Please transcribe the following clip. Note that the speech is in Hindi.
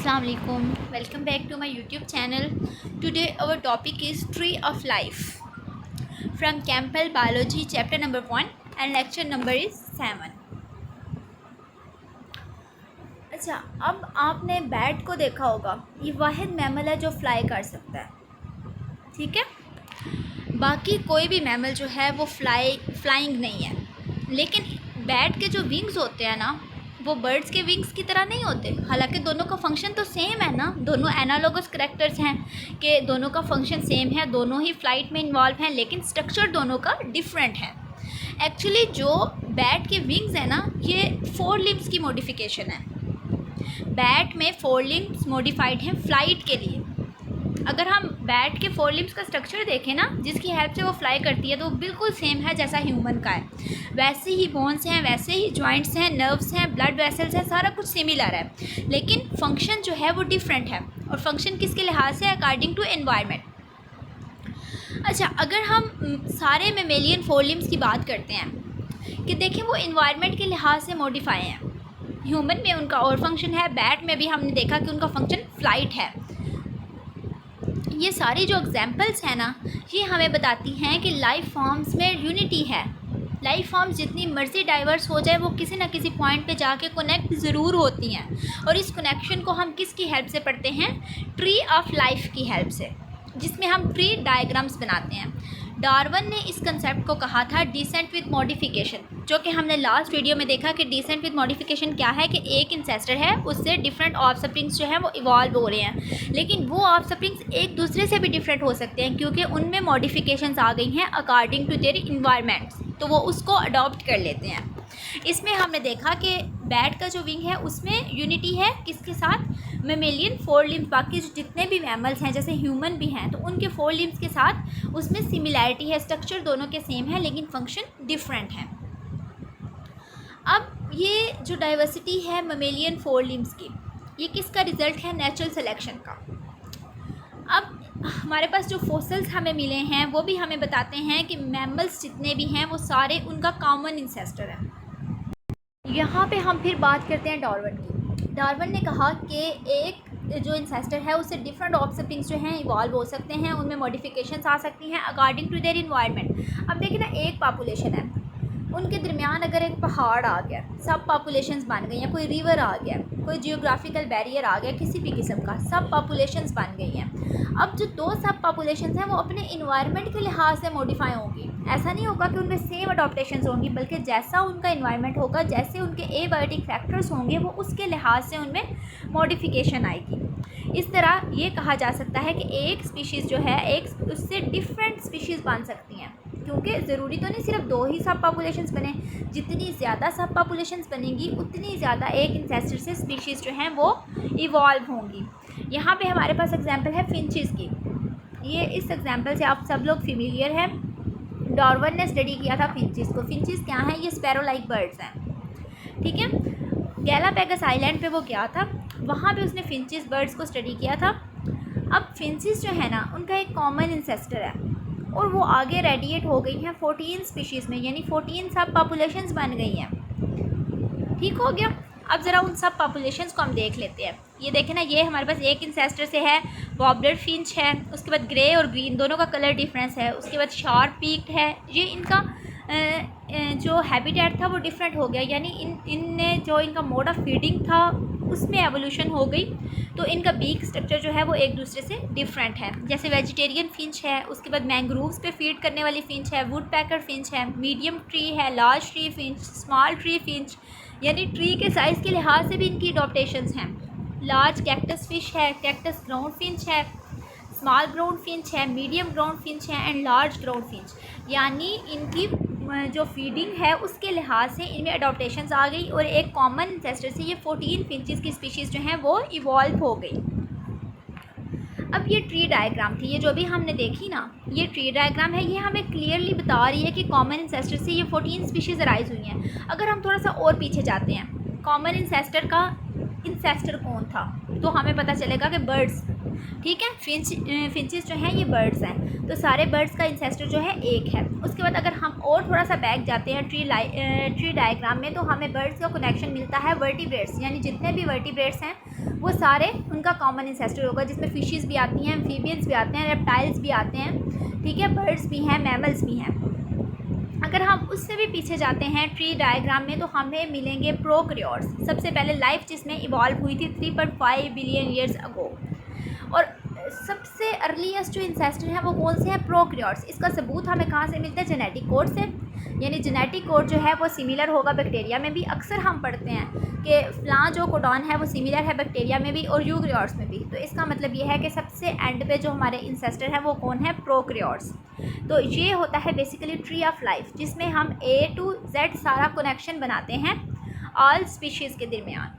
Assalamu alaikum. Welcome back to my YouTube channel. Today our topic is Tree of Life from Campbell Biology chapter number 1 and lecture number is 7. अच्छा, अब आपने बैट को देखा होगा. ये वाहिद मैमल है जो फ्लाई कर सकता है. ठीक है, बाकी कोई भी मैमल जो है वो फ्लाइंग नहीं है. लेकिन बैट के जो विंग्स होते हैं ना, वो बर्ड्स के विंग्स की तरह नहीं होते. हालांकि दोनों का फंक्शन तो सेम है ना, दोनों एनालोगस करैक्टर्स हैं कि दोनों का फंक्शन सेम है, दोनों ही फ्लाइट में इन्वॉल्व हैं, लेकिन स्ट्रक्चर दोनों का डिफरेंट है. एक्चुअली जो बैट के विंग्स हैं ना, ये 4 लिम्स की मॉडिफिकेशन है. बैट में 4 लिम्स मॉडिफाइड हैं फ्लाइट के लिए. अगर हम बैट के 4 लिम्स का स्ट्रक्चर देखें ना, जिसकी हेल्प से वो फ्लाई करती है, तो वो बिल्कुल सेम है जैसा ह्यूमन का है. वैसे ही बोन्स हैं, वैसे ही जॉइंट्स हैं, नर्व्स हैं, ब्लड वेसल्स हैं, सारा कुछ सिमिलर है. लेकिन फंक्शन जो है वो डिफरेंट है. और फंक्शन किसके लिहाज से? According to environment. अच्छा, अगर हम सारे मेमेलियन 4 लिम्स की बात करते हैं कि देखें वो एनवायरनमेंट के लिहाज से मॉडिफाई हैं. ह्यूमन में उनका और फंक्शन है, बैट में भी हमने देखा कि उनका फंक्शन फ्लाइट है. ये सारी जो एग्जांपल्स हैं ना, ये हमें बताती हैं कि लाइफ फॉर्म्स में यूनिटी है. लाइफ फॉर्म्स जितनी मर्जी डाइवर्स हो जाए, वो किसी न किसी पॉइंट पे जाके कनेक्ट ज़रूर होती हैं. और इस कनेक्शन को हम किसकी हेल्प से पढ़ते हैं? ट्री ऑफ लाइफ की हेल्प से, जिसमें हम ट्री डायग्राम्स बनाते हैं. डार्विन ने इस कंसेप्ट को कहा था डिसेंट विद मॉडिफिकेशन, जो कि हमने लास्ट वीडियो में देखा कि डिसेंट विद मॉडिफिकेशन क्या है, कि एक इंसेस्टर है, उससे डिफरेंट ऑफस्प्रिंग्स जो हैं वो इवॉल्व हो रहे हैं. लेकिन वो ऑफस्प्रिंग्स एक दूसरे से भी डिफरेंट हो सकते हैं, क्योंकि उनमें मॉडिफिकेशंस आ गई हैं अकॉर्डिंग टू देयर इन्वायरमेंट, तो वो उसको अडॉप्ट कर लेते हैं. इसमें हमने देखा कि बैट का जो विंग है उसमें यूनिटी है किसके साथ? Mammalian 4 limbs. बाकी जो जितने भी मैमल्स हैं, जैसे ह्यूमन भी हैं, तो उनके 4 लिम्स के साथ उसमें सिमिलैरिटी है. स्ट्रक्चर दोनों के सेम है, लेकिन फंक्शन डिफरेंट है. अब ये जो डाइवर्सिटी है मेमेलियन 4 लिम्स की, ये किसका रिज़ल्ट है? नेचुरल सिलेक्शन का. अब हमारे पास जो फॉसिल्स हमें मिले हैं वो भी हमें बताते हैं कि मैमल्स जितने भी हैं वो सारे उनका कॉमन इंसेस्टर है. यहाँ पे हम फिर बात करते हैं डार्विन की. डार्विन ने कहा कि एक जो इंसेस्टर है उससे डिफरेंट ऑफस्प्रिंग्स जो हैं इवॉल्व हो सकते हैं, उनमें मॉडिफिकेशंस आ सकती हैं अकॉर्डिंग टू देयर इन्वायरमेंट. अब देखिए ना, एक पॉपुलेशन है, उनके दरमियान अगर एक पहाड़ आ गया, सब पॉपुलेशंस बन गई हैं, कोई रिवर आ गया, कोई जियोग्राफिकल बैरियर आ गया, किसी भी किस्म का, सब पॉपुलेशंस बन गई हैं. अब जो 2 सब पॉपुलेशंस हैं वो अपने इन्वायरमेंट के लिहाज से मॉडिफाई होंगी. ऐसा नहीं होगा कि उनमें सेम अडॉप्टेशंस होंगी, बल्कि जैसा उनका इन्वायरमेंट होगा, जैसे उनके एबायोटिक फैक्टर्स होंगे, वो उसके लिहाज से उनमें मॉडिफिकेशन आएगी. इस तरह ये कहा जा सकता है कि एक स्पीशीज़ जो है, एक उससे डिफरेंट स्पीशीज़ बन सकती हैं, क्योंकि ज़रूरी तो नहीं सिर्फ 2 ही सब पॉपुलेशंस बने. जितनी ज़्यादा सब पॉपुलेशंस बनेंगी, उतनी ज़्यादा एक इंसेस्टर से स्पीशीज़ जो हैं वो इवॉल्व होंगी. यहाँ पे हमारे पास एग्जांपल है फिंचेस की. ये इस एग्जांपल से आप सब लोग फेमिलियर हैं. डार्विन ने स्टडी किया था फिंचेस को. फिंचेस क्या हैं? ये स्पैरो लाइक बर्ड्स हैं. ठीक है, गैलापैगस आइलैंड पे वो गया था, वहाँ पे उसने फिंचेस बर्ड्स को स्टडी किया था. अब फिंचेस जो है ना, उनका एक कॉमन इंसेस्टर है, और वो आगे रेडिएट हो गई हैं 14 स्पीशीज़ में, यानी 14 सब पॉपुलेशंस बन गई हैं. ठीक हो गया. अब ज़रा उन सब पॉपुलेशंस को हम देख लेते हैं. ये देखें ना, ये हमारे पास एक इंसेस्टर से है, वॉबलर फिंच है, उसके बाद ग्रे और ग्रीन दोनों का कलर डिफरेंस है, उसके बाद शार्प पीक्ड है. ये इनका जो हैबिटेट था वो डिफरेंट हो गया, यानी इनने जो इनका मोड ऑफ फीडिंग था उसमें एवोल्यूशन हो गई, तो इनका बीक स्ट्रक्चर जो है वो एक दूसरे से डिफरेंट है. जैसे वेजिटेरियन फिंच है, उसके बाद मैंग्रोव्स पे फीड करने वाली फिंच है, वुड पैकर फिंच है, मीडियम ट्री है, large tree Finch, small tree Finch, यानी ट्री के साइज़ के लिहाज से भी इनकी अडॉप्टेशंस हैं. लार्ज कैक्टस फिश है, कैक्टस ग्राउंड फिंच है, स्मॉल ग्राउंड फिंच है, मीडियम ग्राउंड फिंच है एंड लार्ज ग्राउंड फिंच. यानी इनकी जो फीडिंग है उसके लिहाज से इनमें अडॉप्टेशंस आ गई, और एक कॉमन इंसेस्टर से ये 14 फिंचेस की स्पीशीज़ जो हैं वो इवॉल्व हो गई. अब ये ट्री डायग्राम थी, ये जो भी हमने देखी ना, ये ट्री डायग्राम है. ये हमें क्लियरली बता रही है कि कॉमन इंसेस्टर से ये 14 स्पीशीज़ अराइज हुई हैं. अगर हम थोड़ा सा और पीछे जाते हैं, कॉमन इंसेस्टर का इंसेस्टर कौन था, तो हमें पता चलेगा कि बर्ड्स. ठीक है, फिंचेस जो हैं ये बर्ड्स हैं, तो सारे बर्ड्स का इंसेस्टर जो है एक है. उसके बाद अगर हम और थोड़ा सा बैक जाते हैं ट्री डायग्राम में, तो हमें बर्ड्स का कनेक्शन मिलता है वर्टिब्रेट्स, यानी जितने भी वर्टिब्रेट्स हैं वो सारे उनका कॉमन इंसेस्टर होगा, जिसमें फिशेस भी आती हैं, एम्फीबियंस भी आते हैं, रेप्टाइल्स भी आते हैं, ठीक है, बर्ड्स भी हैं, मैमल्स भी हैं। अगर हम उससे भी पीछे जाते हैं ट्री डायग्राम में तो हमें मिलेंगे प्रोकैरियोट्स। सबसे पहले लाइफ जिसमें इवॉल्व हुई थी 3.5 बिलियन ईयर्स अगो। और सबसे अर्लीस्ट जो इंसेस्टर हैं वो कौन से हैं? प्रोकैरियोट्स। इसका सबूत हमें कहाँ से मिलता है? जेनेटिक कोड से। यानी जेनेटिक कोड जो है वो सिमिलर होगा बैक्टीरिया में भी। अक्सर हम पढ़ते हैं कि फ़लाँ जो कोडॉन है वो सिमिलर है बैक्टीरिया में भी और यूकैरियोट्स में भी। तो इसका मतलब ये है कि सबसे एंड पे जो हमारे इंसेस्टर हैं वो कौन है? प्रोकैरियोट्स। तो ये होता है बेसिकली ट्री ऑफ लाइफ, जिसमें हम A to Z सारा कनेक्शन बनाते हैं ऑल स्पीशीज़ के दरमियान।